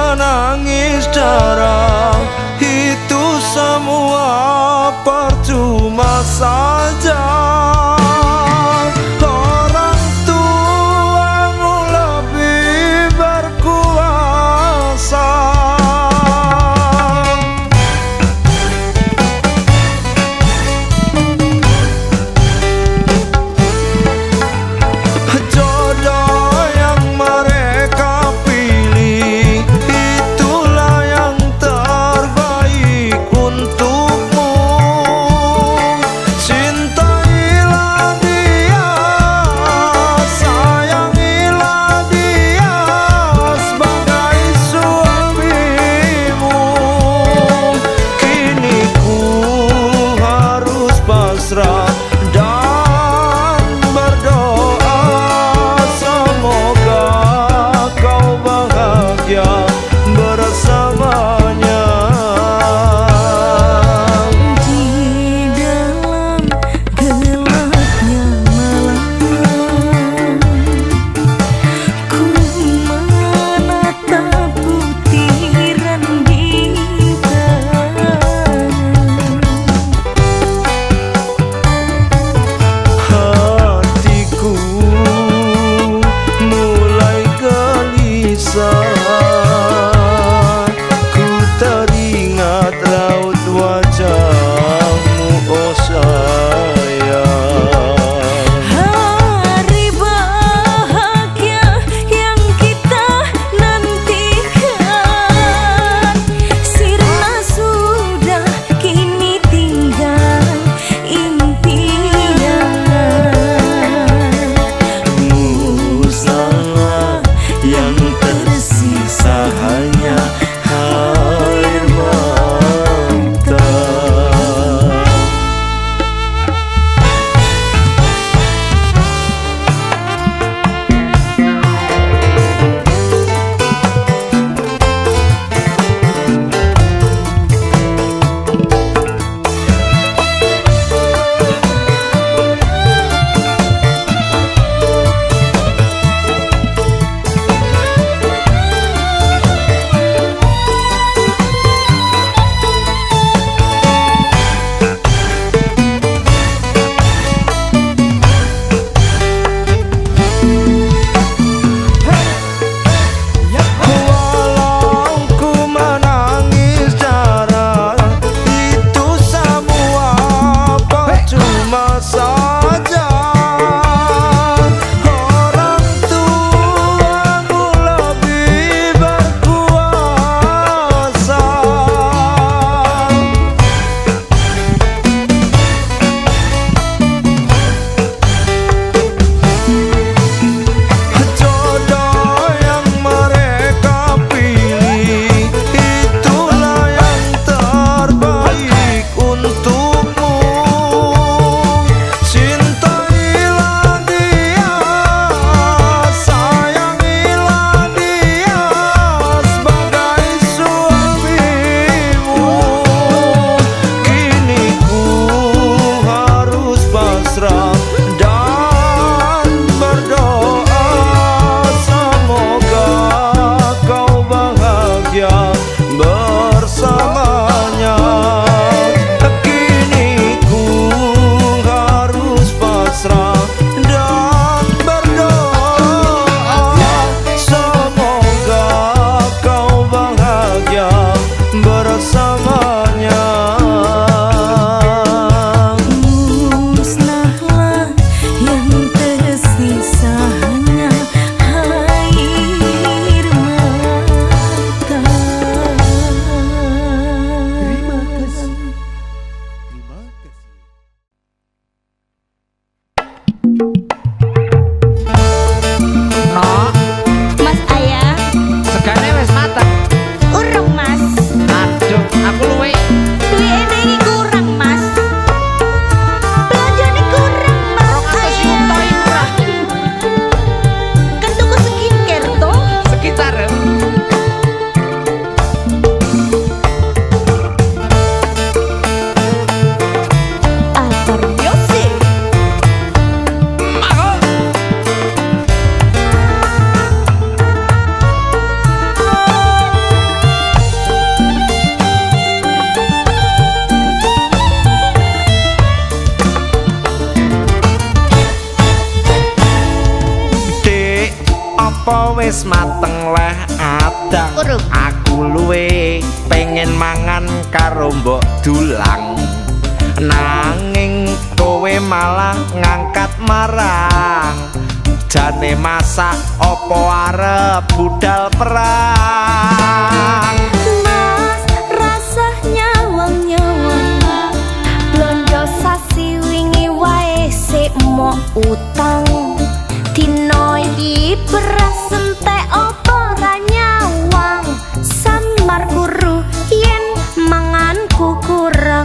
menangis darah, itu semua percuma saja. Orang tuamu lebih berkuasa. Jodoh yang mereka pilih, itulah yang terbaik untukmu. Cintai wis mateng leh adang. Aku luwe pengen mangan karo mbok dulang, nanging kowe malah ngangkat marang. Jane masak opo arep budal perang. Mas rasah nyawang-nyawang, blondo sasi wingi wae sik mok utang. Dino iki beras entek opo ra nyawang, samar guru yen manganku kurang.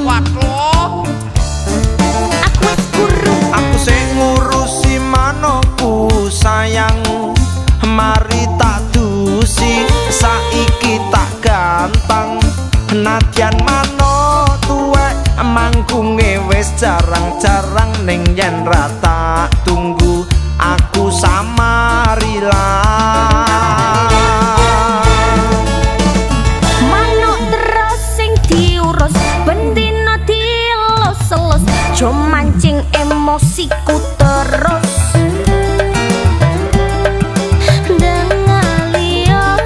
Waduh, Aku wis guru, aku sing ngurusi manoku sayang. Mari tak dusi, saiki tak gantang. Nadyan mano tuwek, mangkunge wis jarang-jarang. Ning yen ra tak tunggu, aku samarilah. manuk terus sing diurus, bendino dielus-elus, jo mancing emosiku terus. Dengalia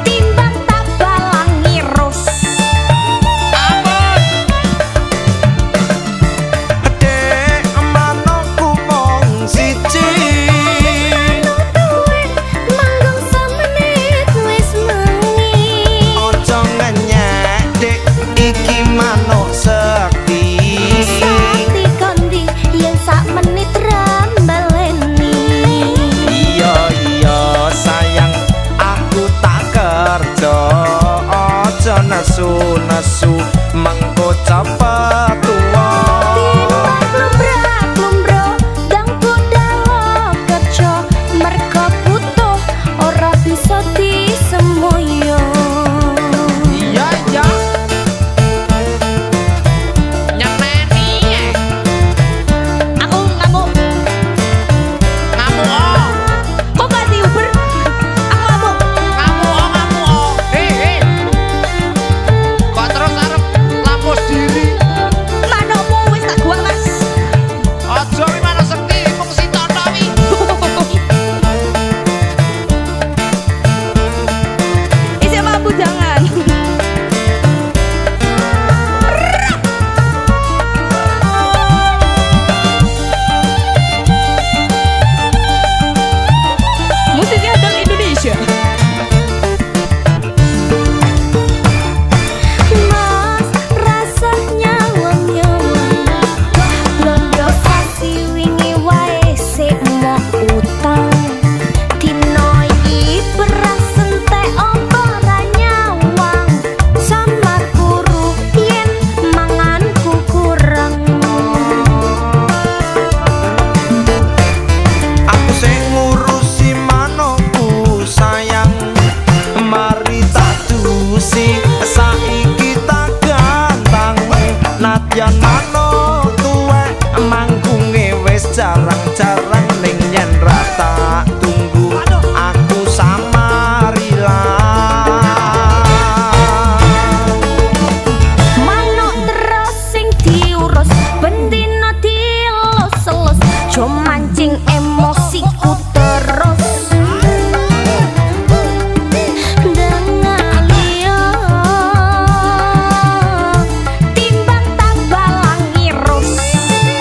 timbang tak balang ngirus. Dek manoku mung siji, Manggung semenit wis mengi. ojo ngenyek dek, iki manuk sekti. Sakti kondi yen sak menit rambaleni. Iya sayang, aku tak kerja. Ojo nesu-nesu, mengko cepet tuwa. Timbang klumbrak-klumbro, dangku dawa kerja. Merga butuh, ora bisa disemoyo. Iya Nyemeni Aku ngamuk, ngamuk oh kok gak diuber? Aku ngamuk. ngamuk oh kok terus arep lampus diri Manukmu wis tak buang, Mas. aja wi mana sekti mung sitok tok wi Isih mampu jangan. Musisi handal Indonesia. Mas rasanya nyawang-nyawang, blondo sasi wingi wae sik mok utang. Dino iki beras entek opo ra nyawang, samar guru yen manganku kurang. aku sing ngurusi manoku sayang. Mari tak dusi, saiki tak gantang. Nadyan mano tuwek, mangkunge wis jarang-jarang. Ning yen ra tak tunggu, aku samarilah. Manuk terus sing diurus, bendino dielus-elus, jo mancing emosiku terus. Dengalia timbang tak balang ngirus.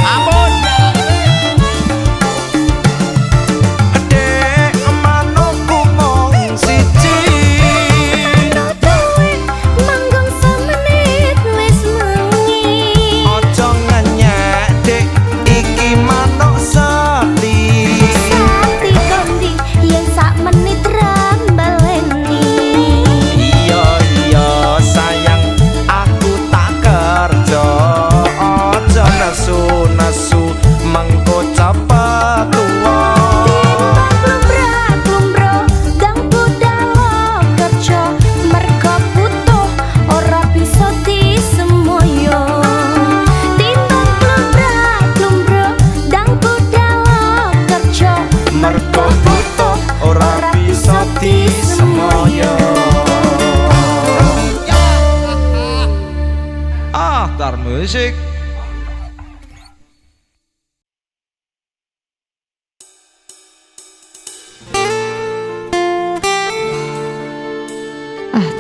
ampun Dek manukku mung siji, Manggung semenit wis mengi. ojo ngenyek dek, iki manuk sekti. Sakti kondi yen sak menit rambaleni. Iya sayang, aku tak kerja. Ojo nesu-nesu, mengko cepet tuwa. Timbang klumbrak-klumbro, dangku dawa kerja. Merga butuh, ora bisa disemoyo. Timbang klumbrak-klumbro, dangku dawa kerja. Mergo butuh, ora bisa disemoyo. Tar musik.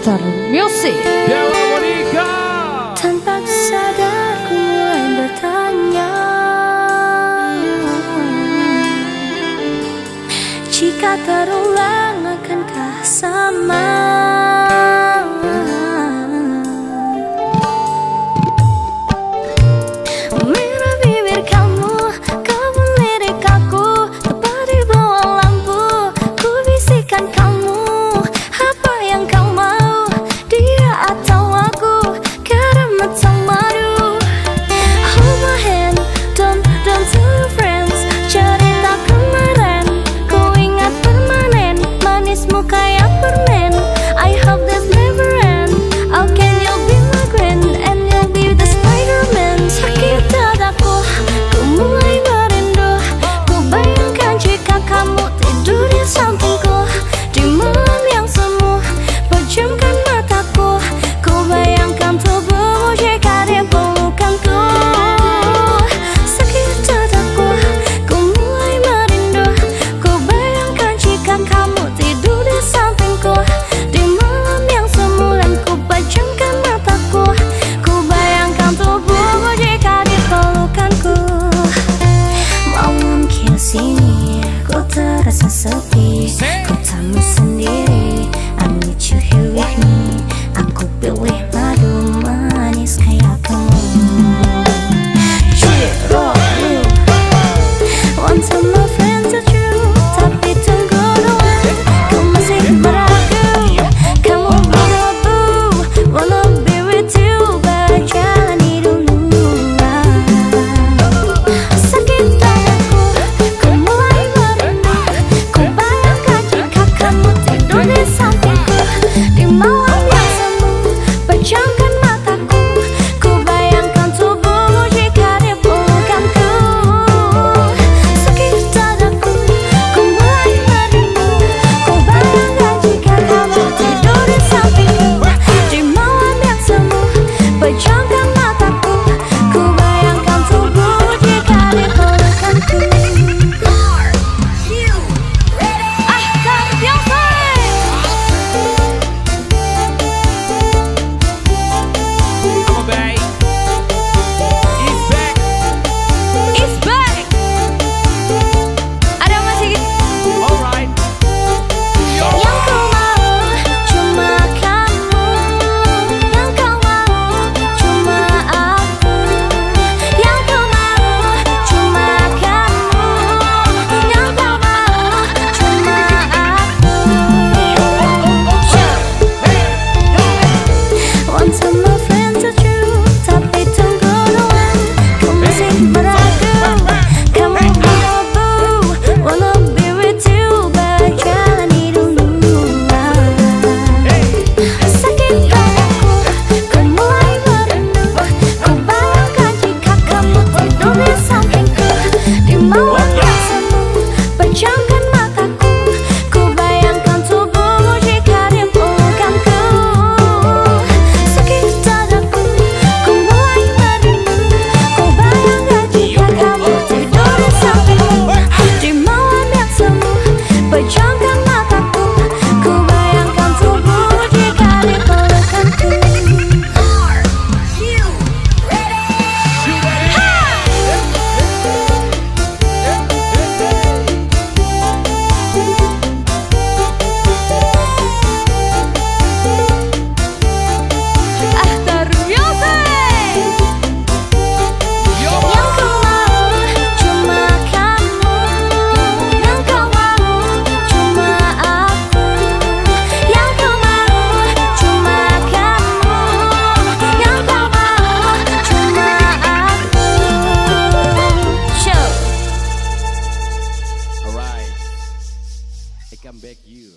Ahtar Music. Dewa Monika. Tanpa sadar ku mulai bertanya, jika terulang akankah sama? Merah bibir kamu, kamu lirik aku, tepat di bawah lampu, ku bisikan kamu, apa yang kau mau, dia atau aku, keramat madu. Hold my hand, don't tell your friends, cerita kemarin, ku ingat permanen, manismu kayak permen. I hope this never end. How can you be my friend and you'll be the Spider-Man? Sakit dadaku, ku mulai merindu, ku bayangkan jika kamu tidur di sampingku di malam yang semu, pejamkan mataku, ku bayangkan tubuhmu jika di pelukanku. Sakit dadaku, ku mulai merindu, ku bayangkan jika kamu tidur di sampingku di malam yang semu, dan ku pejamkan mataku, ku bayangkan tubuhmu jika di pelukanku. Malam sini ku terasa sepi, kotamu sendiri, I need you here with me. Aku pilih madu manis kayak kamu. Want to my friends are true, tapi tunggu doang, kau masih meragu, kamu berabu, wanna be with you, berjalani dulu. Sakit dadaku, ku mulai merindu, ku bayangkan jika kamu tidur di sampingku di malam yang semu, pejamkan mataku, ku bayangkan tubuhmu jika di pelukanku. Sakit dadaku, ku mulai merindu, ku bayangkan jika kamu tidur di sampingku di malam yang semu, pejamkan mataku, ku bayangkan tubuhmu jika di pelukanku. Ahtar Music. I'm back. He's back. It's back. Ada masih Alright. yang kau mau cuma kamu, yang kau mau cuma aku, yang kau mau cuma kamu, yang kau mau cuma aku. Want to my friends are true, tapi tunggu doang, kau masih meragu, kamu berabu, wanna be with you, berjalani dulu. Sakit dadaku, ku mulai merindu, ku bayangkan jika kamu tidur di sampingku di malam yang semu, pejamkan mataku, ku bayangkan tubuhmu jika di pelukanku. Sakit dadaku, ku mulai merindu, ku bayangkan jika kamu tidur di sampingku di malam yang semu, pejamkan mataku, ku bayangkan tubuhmu jika di pelukanku. Ahtar Music. Yang kau mau cuma kamu, yang kau mau cuma aku, yang kau mau cuma kamu, yang kau mau cuma aku. Show. Alright. I come back you.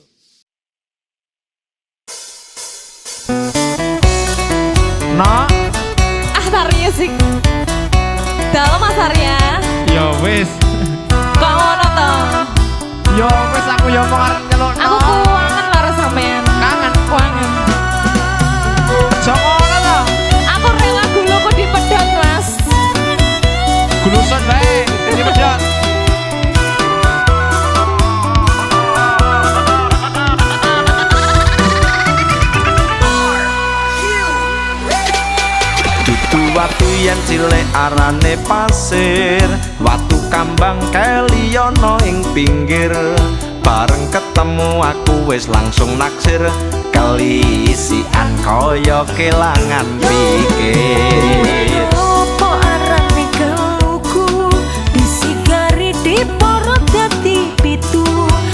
Nah, Ahtar Music. Dalam Mas Arya. ya wis. Kok ngono to? Ya wis aku ya mau arep nyeluk. Aku kuangan karo sampean. Kangen. Kuangan. Aja ngono to. Aku rela guluku dipedhot, Mas. Gulusan bae, jadi pedot. cilik arane pasir, watu kambang keliono ing pinggir. Bareng ketemu aku wis langsung naksir, kelisian kaya kelangan pikir. Opo arane geluku disigari diporo dadi pitu.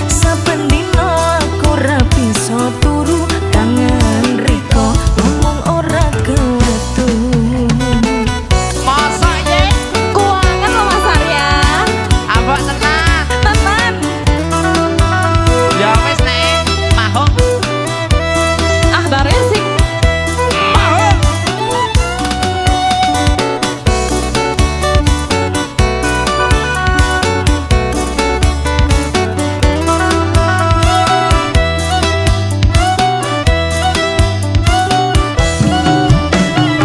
Saben dina aku ra bisa turu, kangen riko ngomong ora kewetu. Masa ye? Kuangan loh Mas Arya. Abang tenang. Tenan. Ya wis nek mahok. Ah Tarya sih. Mahok.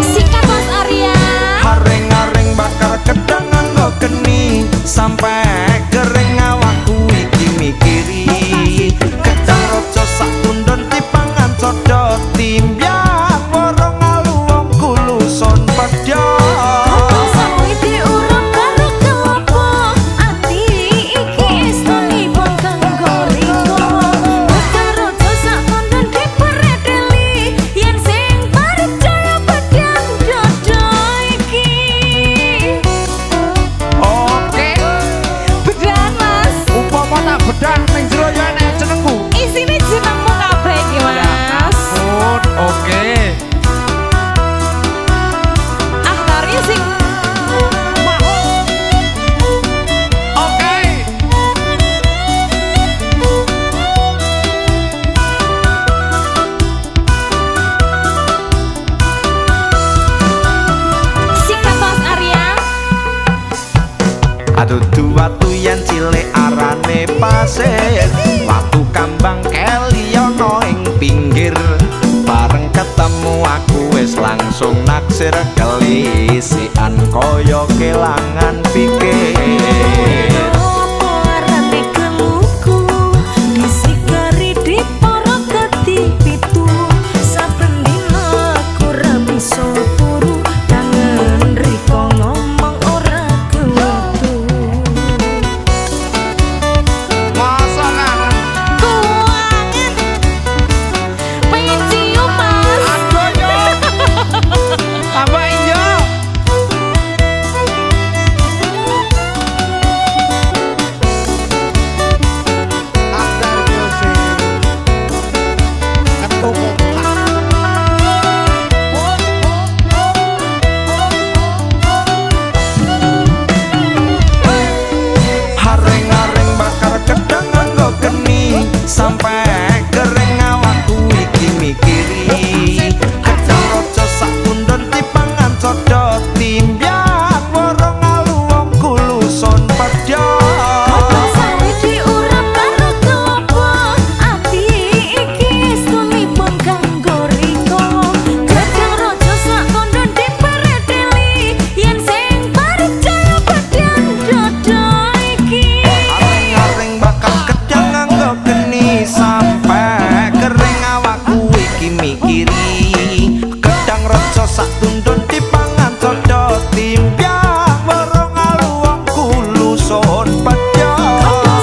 Sikat Mas Arya. Areng-areng bakar kedang nganggo geni, sampai kering awakku iki mikiri. Kedang rojo sak tundon dipangan codot, timbyang worong alu wong kuluson pedhot. Kok sawi diurut karo kelopo, ati iki estoni bong kanggo riko. Karo dosa kondon diperedeli, yen sing percaya bedang dodo iki. Oke. Bedan Mas. Upama tak bedah ning jero ya enek jenengku. Isine jenengmu kabeh iki Mas. Oke. Ah Tarya sih. Oke. Sikat Mas Arya. Aduh watu yen cilik arane pasir, watu kambang keliono ing pinggir. Bareng ketemu aku wis langsung naksir, kelisian kaya kelangan pikir. Opo arane geluku disigari diporo dadi pitu. Saben dina aku ra bisa turu, kangen riko ngomong ora kewetu. Masa kangen. Kuangan. Pengen cium Mas. Aduh yo. Tambah iyo. After music. Ketumpuk. Areng-areng bakar kedang nganggo geni, sampai kering awakku iki mikiri. Kedang rojo sak tundon dipangan codot, timbyang worong alu wong kuluson pedhot. Kok sawi diurut karo kelopo, ati iki estoni bong kanggo riko. Gedang rojo sak kondon diperedeli, yen sing percaya bedang dodo iki. Areng-areng bakal kedang nganggo geni, sampai kering awakku iki mikiri. Kedang rejo sak tundun dipangan codot, timbyang worong alu wong kuluson Kok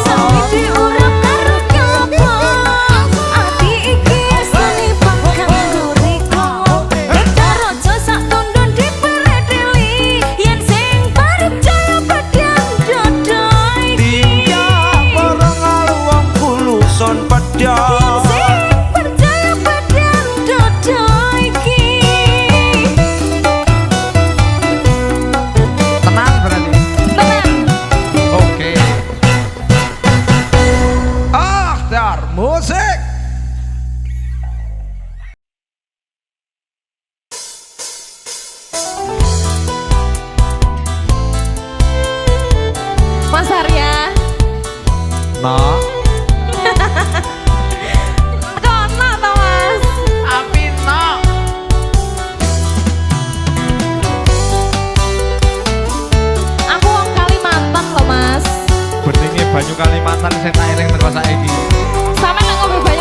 sawi pedhot. diurut karo kelopo, ati iki estoni bong kanggo riko. Gedang rojo sak kondon diperedeli, yen sing percaya bedang dodo iki. Timbyang worong alu wong kuluson pedhot. Sing percaya bedang dodo iki. Tenang berarti. Tenan. Oke. After musik. Mas Arya. Nah, Kono to Mas. api no. Aku wong Kalimantan loh Mas. Beninge banyu Kalimantan sing tak eling teko saiki. Sampe nek ngombe banyu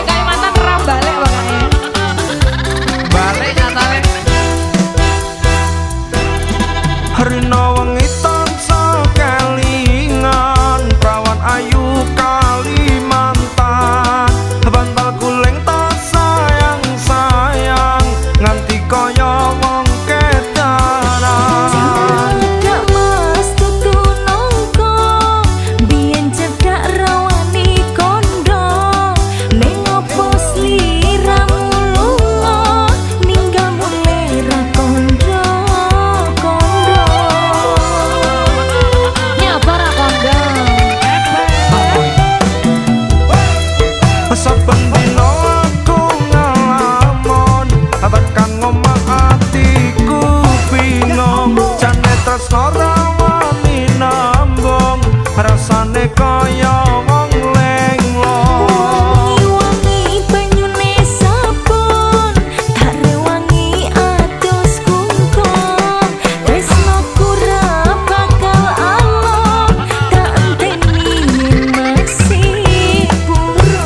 Pirang dino aku ngelamun tekan ngomong atiku bingung jane tresno rawani nambung rasane kaya wong lenglong Wangi banyune sabun tare wangi atus kungkung tresnoku ra bakal alon tak enteni masih buron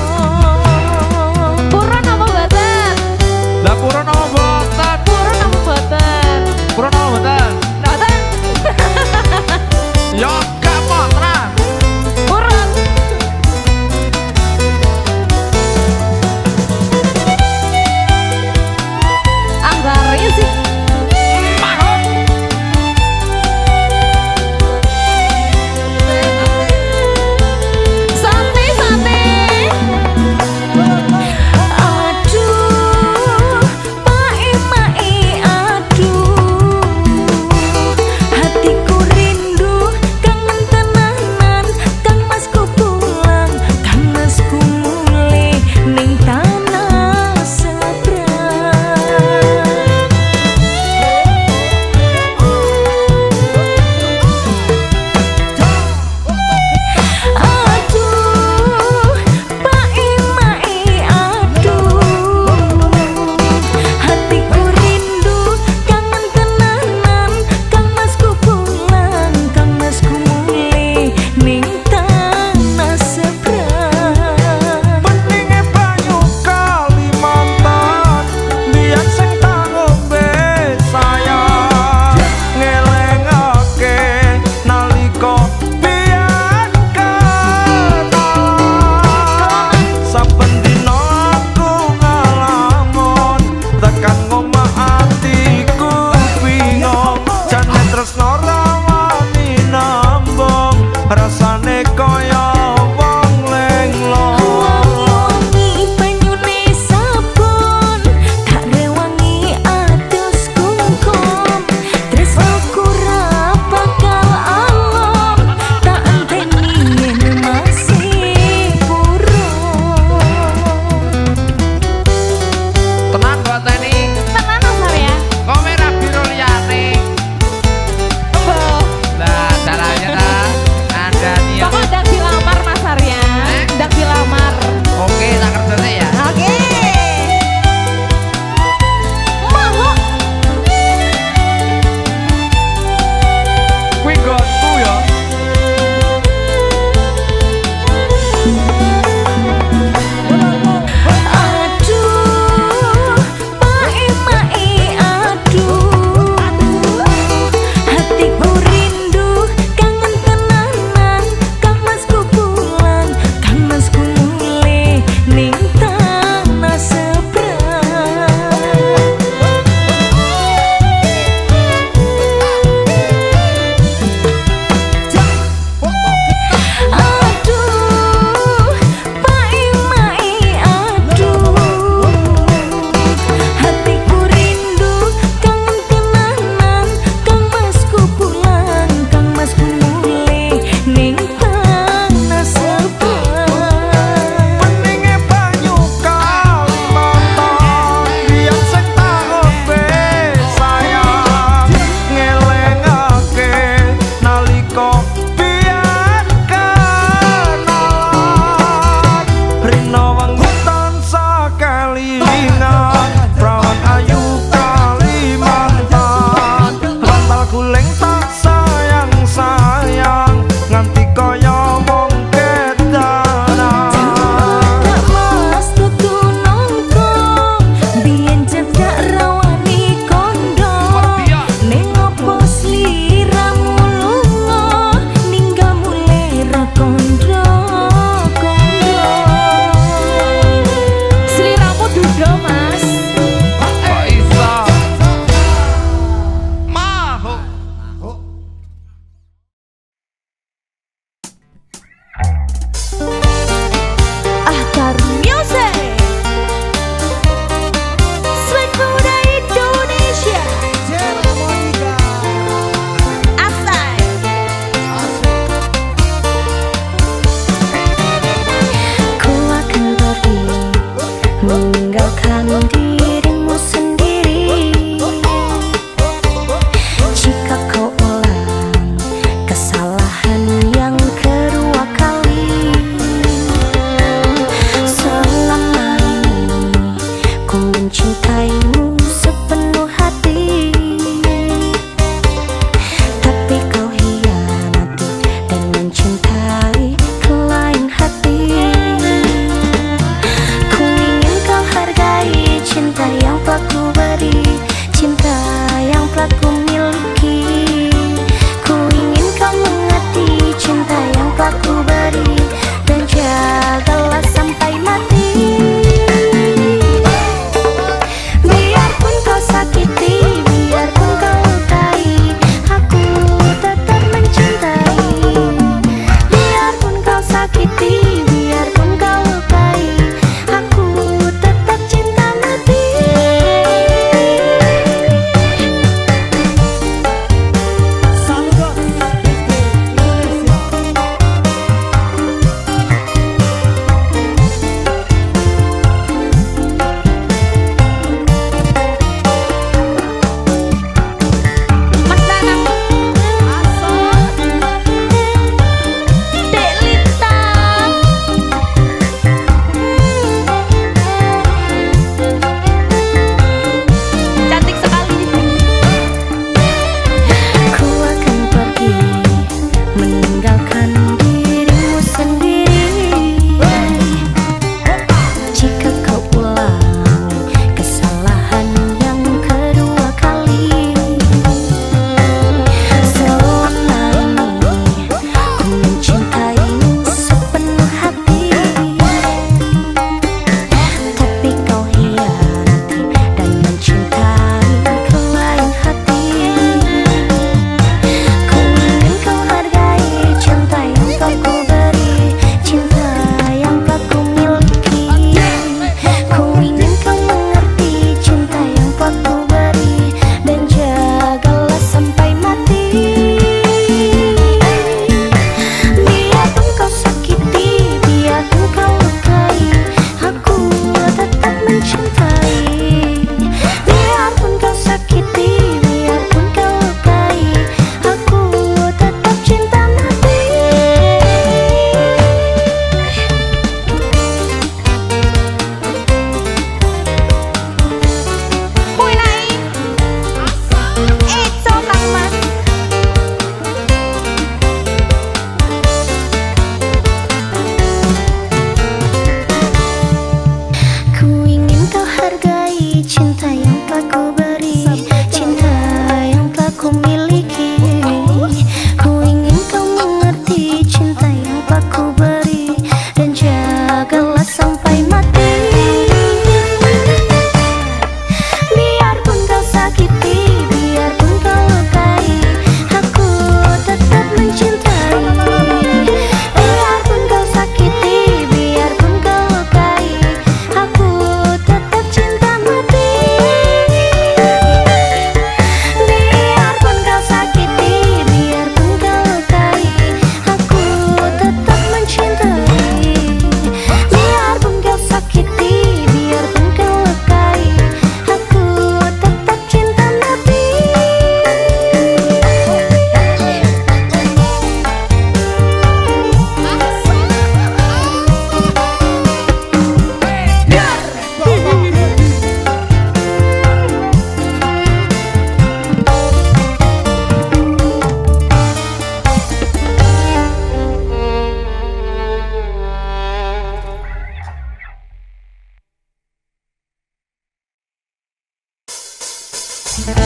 Music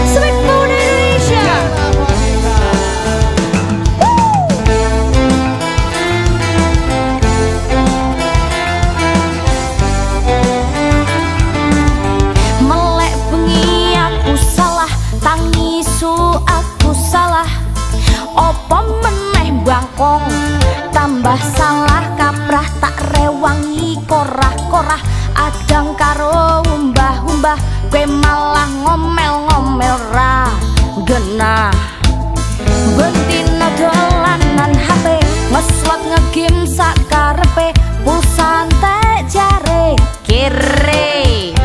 Sweet Food Indonesia. Melek bengi aku salah, tangisu aku salah. Opo meneh bangkong, tambah salah kaprah tak rewangi korah-korah. Adang karo umbah-umbah, kowe malah ngomel-ngomel ra genah. Bentina dolanan HP, ngeslot ngegame sakarepe, pulsa entek jare kere.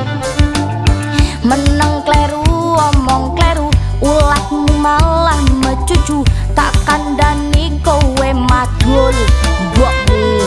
Meneng kleru omong kleru, ulatmu malah mecucu, tak kandani kowe madul mbokmu.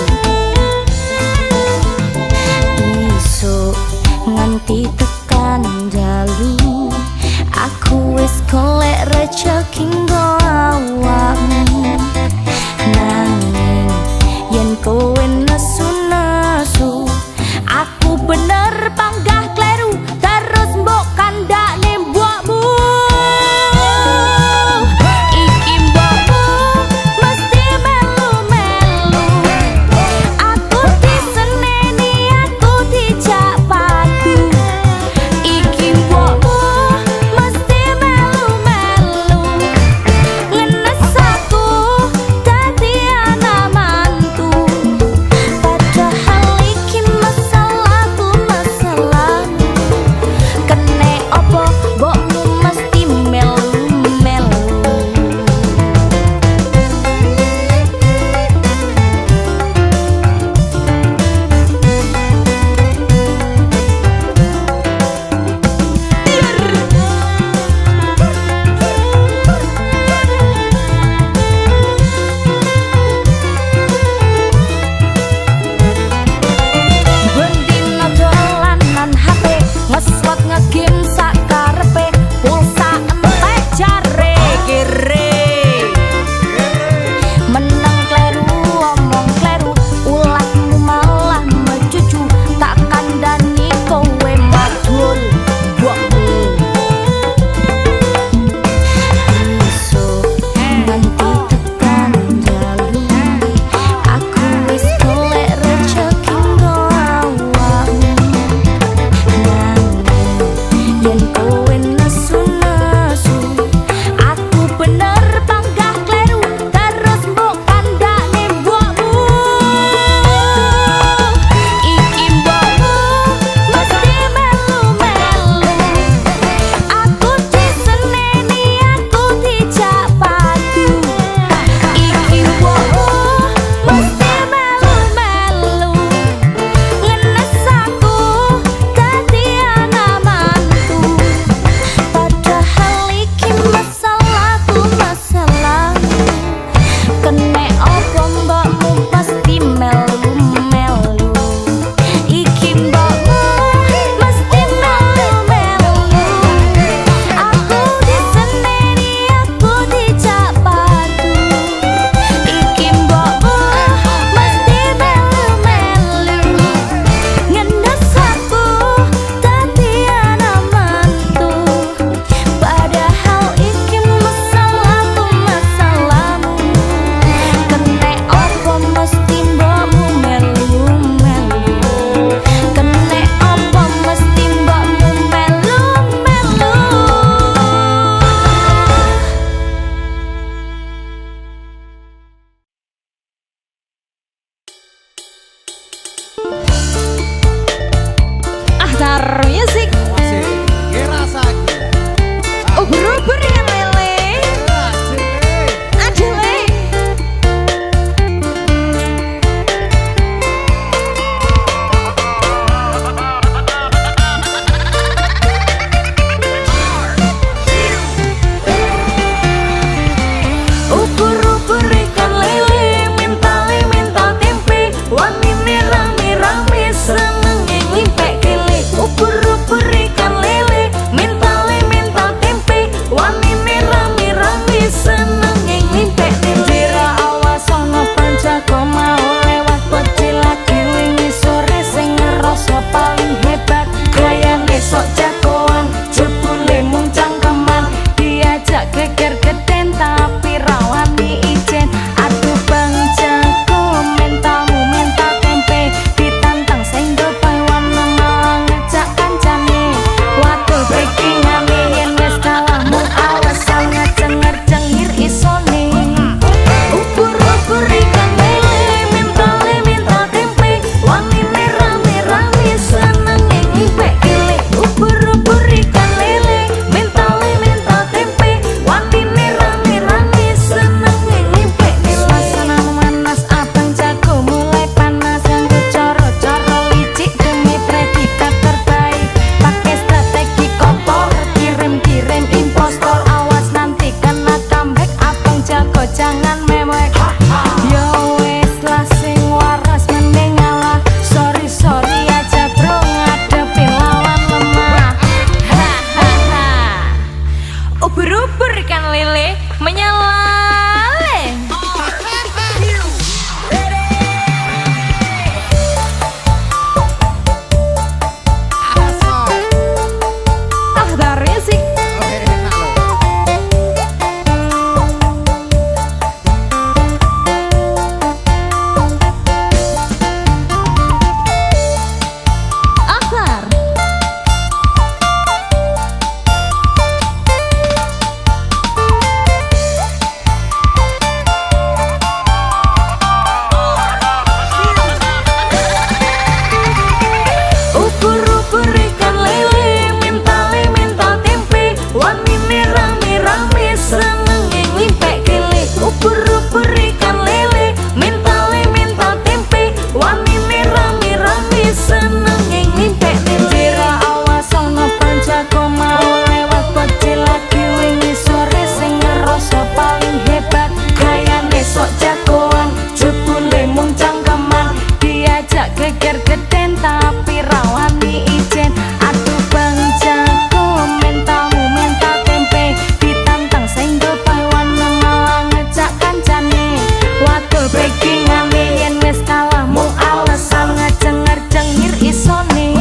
Breakingane yen wis kalah mung alasan ngajeng-ngajengir isone.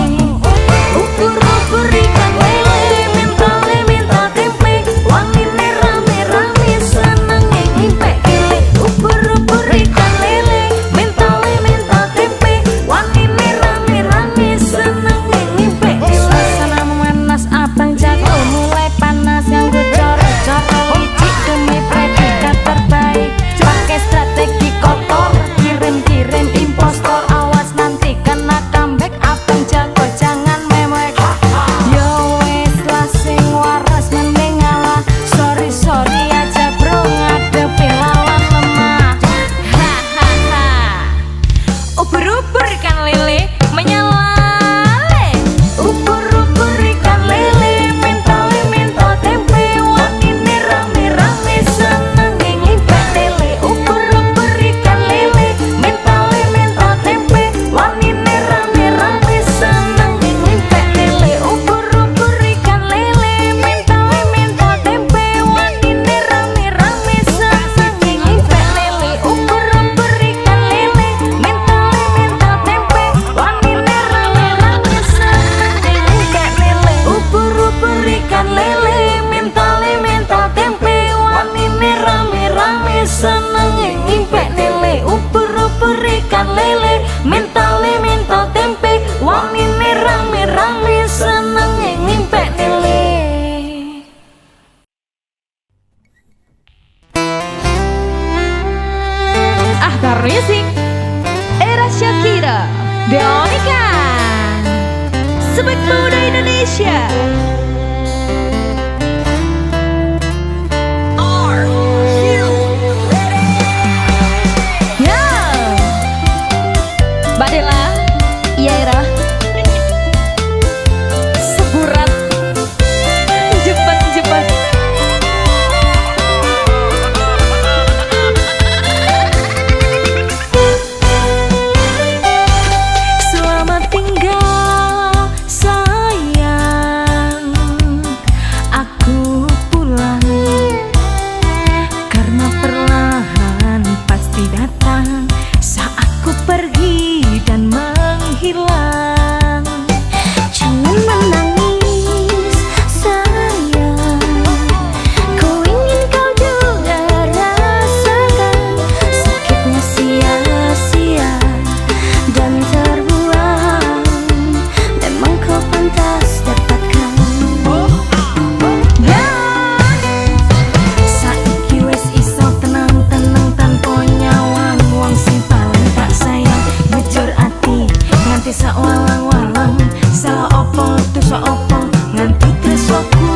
Ubur-ubur ikan lele mentale mental tempe wanine rame-rame seneng ngipek kele. Ubur-ubur ikan lele mentale mental tempe wanine rame-rame seneng ngipek kele. Suasana memanas abang jago mulai panas yang gocor-cor licik demi predikat terbaik. Pakai strategi kotor kirim-kirim impostor, awas nanti kena comeback abang jago jangan mewek. Yo wes lah sing waras mending ngalah, sorry aja bro ngadepi lawan lemah. Hahaha. Ubur-ubur ikan lele menyala. Ubur-ubur ikan lele mentale mental tempe wanine rame-rame seneng ngipek lele. Ubur-ubur ikan lele mentale mental tempe wanine rame-rame seneng ngipek lele. Ubur-ubur ikan lele mentale mental tempe wanine rame-rame seneng ngipek lele. Ubur-ubur ikan lele mentale mental tempe wanine rame-rame seneng ngipek lele. Ubur-ubur ikan lele mentale mental tempe wanine rame-rame seneng ngipek lele. Ubur-ubur ikan lele mentale mental tempe wanine rame-rame seneng ngipek lele. Ahtar Music, Era Shakira, Deonika, Sebek Muda Indonesia. Ya, Mbak Dela, iya Era. Seburat, jepet. Selamat tinggal sayang, aku pulang karena perlahan pasti datang saat ku pergi dan menghilang. Jangan menangis sayang, ku ingin kau juga rasakan sakitnya sia-sia dan terbuang. Memang kau pantas dapatkan. Ya, saiki wis iso tenang-tenang tanpa nyawang wong sing paling tak sayang. Jujur ati nganti sak walang-walang, salah opo dosa opo nganti tresnaku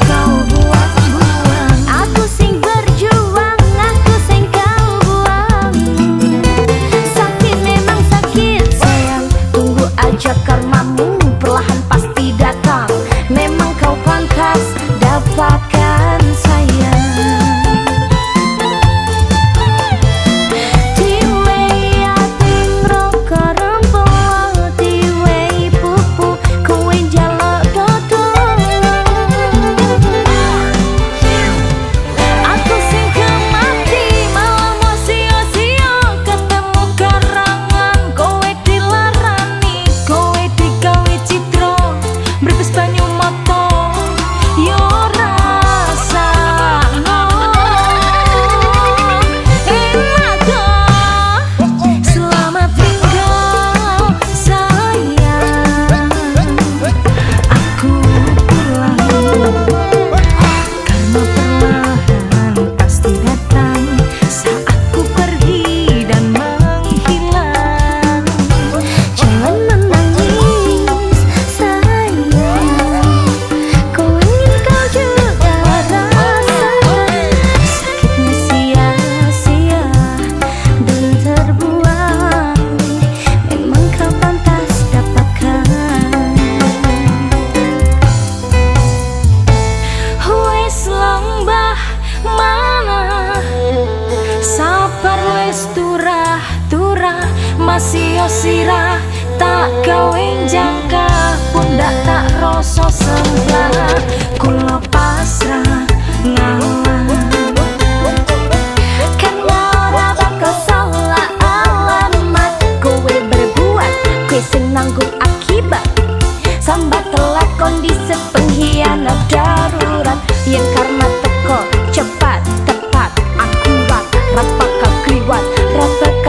kau buang-buang. Aku sing berjuang, aku sing kau buang. Sakit memang sakit sayang, tunggu aja karmamu perlahan pasti datang. Memang kau pantas dapatkan sayang. Tiwei ati ngroko rempong, tiwei pupu kowe njaluk dodol. Aku sing kemati malah mau sia-sia ketemu karangan kowe dilarani, kowe digawe citra mbrebes banyu mata. Yo rasano enak kok. Selamat tinggal sayang, aku pulang karena perlahan pasti datang saat ku pergi dan menghilang. Jangan menangis sayang, ku ingin kau juga rasakan sakitnya sia-sia dan terbuang. Memang kau pantas dapatkan. Wes lembah mana sabar wes turah masih yo sirah tak gawe jangka pundak tak rasa sembah. Kula pasrah ngalah karena ora bakal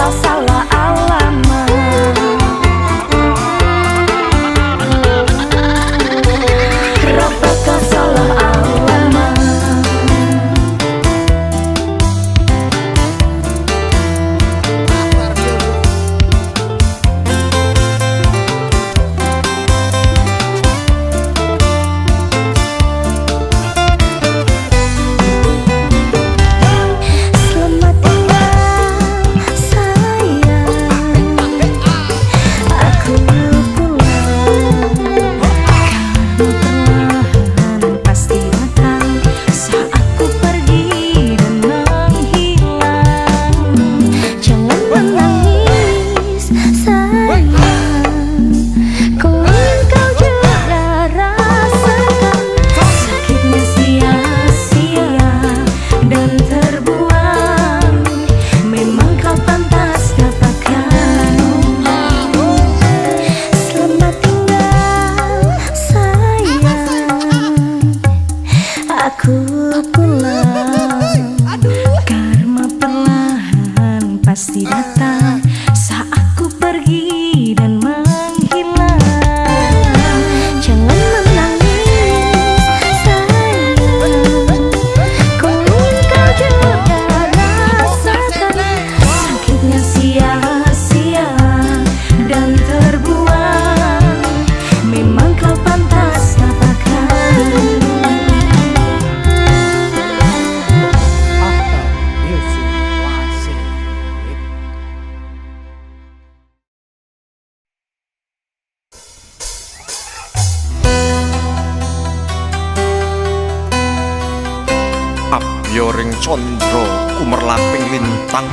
kau salah alamat. Rupanya kau salah alamat. Selamat tinggal sayang, aku pulang. Kamu perlahan pasti datang saat ku pergi dan menghilang. Jangan menangis sayang, ku ingin kau juga rasakan sakitnya sia-sia dan terbuang. Memang kau pantas dapatkan. Selamat tinggal sayang, aku pulang. Karma perlahan pasti datang saat ku pergi dan menghilang. Jangan menangis sayang, ku ingin kau juga rasakan sakitnya sia-sia dan terbuang. Memang kau pantas dapatkan. Music Wasik. Abyoring condro kumerlaping lintang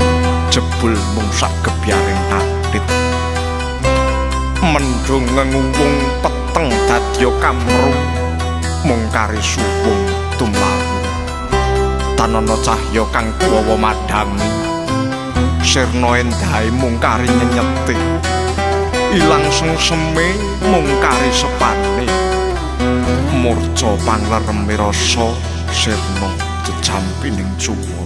jebul mung sak gebyaring atit. Mendung ngenguwung peteng dadya kamrung mung kari suwung tumlawu. Tanana cahya kang kuwawa madhangi sirna endahe mung kari nyenyeti. Ilang sengseme mung kari sepane murca pangleremi rasa sirna jejampining cuwa.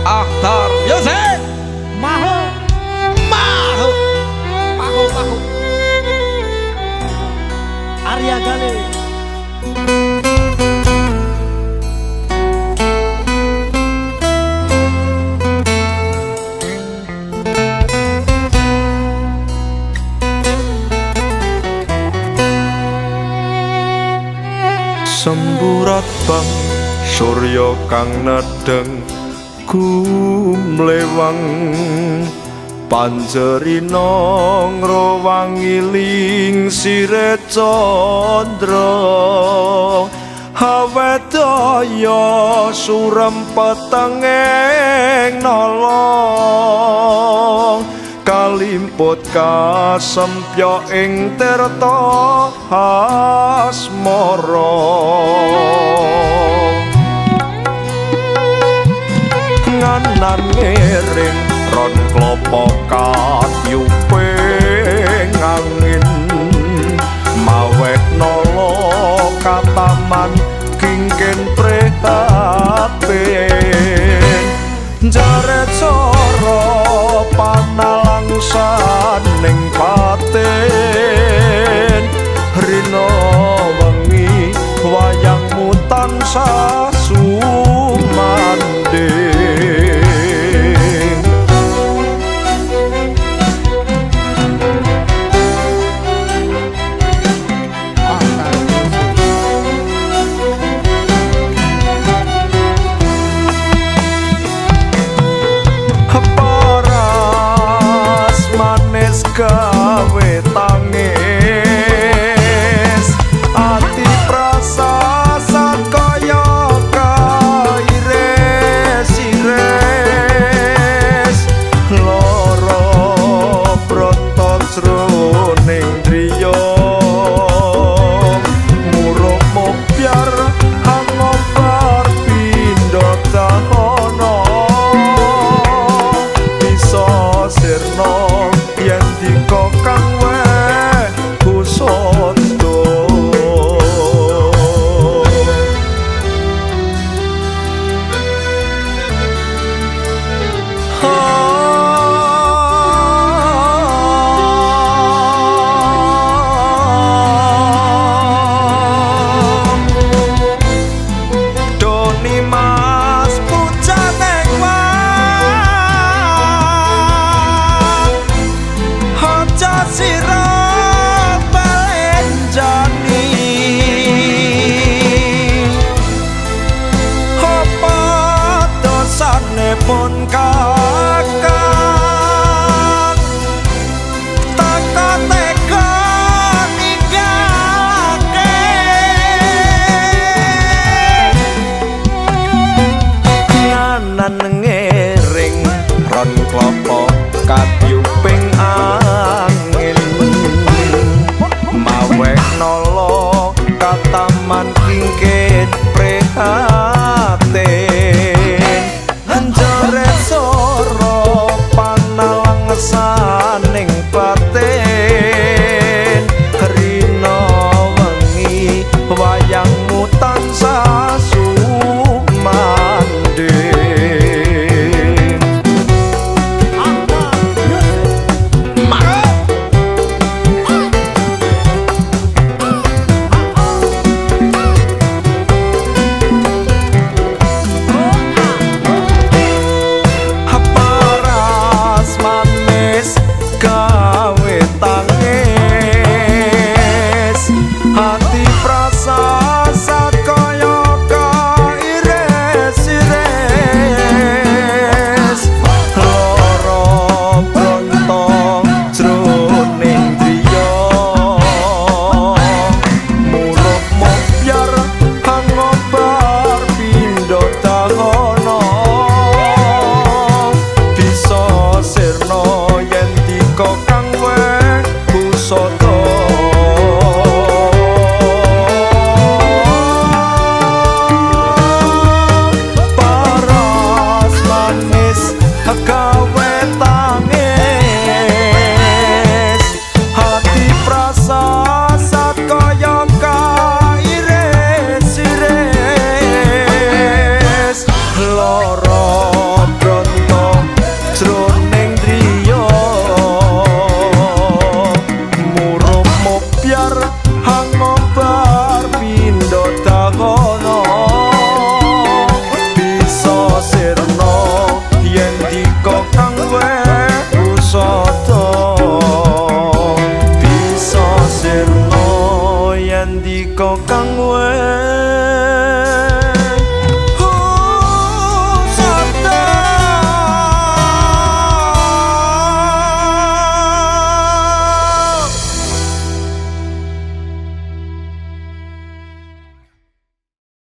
Aktor Music. Maho. Maho. Maho, maho. Arya Gale. Semburat bang surya kang nedeng gumlewang panjerina ngrowangiling sire candra hawedaya surem petengeng nolong kalimput kasempya ing tirta asmara nganan ngiring ron klapa katyuping angin mawek nala kataman kingken prihatin jaret sora panalangsaning paten rina wengi wayangmu tansah sumandhing. Paras manis gawe tangis ati prasasat kaya prit prihatin